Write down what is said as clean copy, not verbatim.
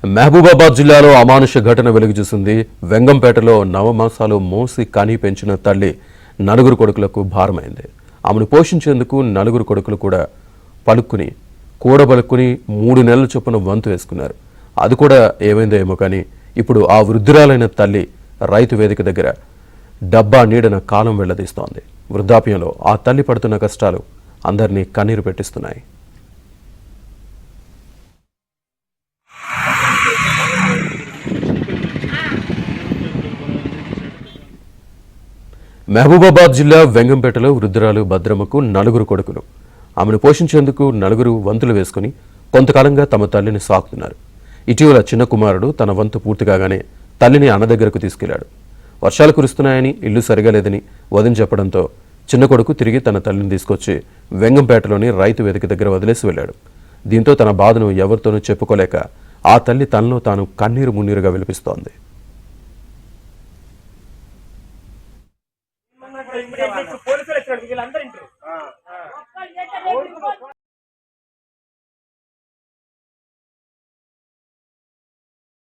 మహబూబాబాద్ జిల్లాలో అమానుష ఘటన వెలుగు చూసింది. వెంగంపేటలో నవమాసాలు మోసి కని పెంచిన తల్లి నలుగురు కొడుకులకు భారమైంది. ఆమెను పోషించేందుకు నలుగురు కొడుకులు కూడా కూడబలుక్కుని 3 నెలల చొప్పున వంతు వేసుకున్నారు. అది కూడా ఏమైందో ఏమో కానీ ఇప్పుడు ఆ వృద్ధురాలైన తల్లి రైతు వేదిక దగ్గర డబ్బా నీడన కాలం వెళ్లదీస్తోంది. వృద్ధాప్యంలో ఆ తల్లి పడుతున్న కష్టాలు అందరినీ కన్నీరు పెట్టిస్తున్నాయి. మహబూబాబాద్ జిల్లా వెంగంపేటలో వృద్ధురాలు భద్రమ్మకు 4 కొడుకులు. ఆమెను పోషించేందుకు 4 వంతులు వేసుకుని కొంతకాలంగా తమ తల్లిని సాకుతున్నారు. ఇటీవల చిన్న కుమారుడు తన వంతు పూర్తి కాగానే తల్లిని అన్న దగ్గరకు తీసుకెళ్లాడు. వర్షాలు కురుస్తున్నాయని, ఇల్లు సరిగా లేదని వదిన చెప్పడంతో చిన్న కొడుకు తిరిగి తన తల్లిని తీసుకొచ్చి వెంగంపేటలోని రైతు వేదిక దగ్గర వదిలేసి వెళ్లాడు. దీంతో తన బాధను ఎవరితోనూ చెప్పుకోలేక ఆ తల్లి తనలో తాను కన్నీరు మున్నీరుగా విలిపిస్తోంది. పోలీసులు వచ్చాడు వీళ్ళందరూ ఇంటారు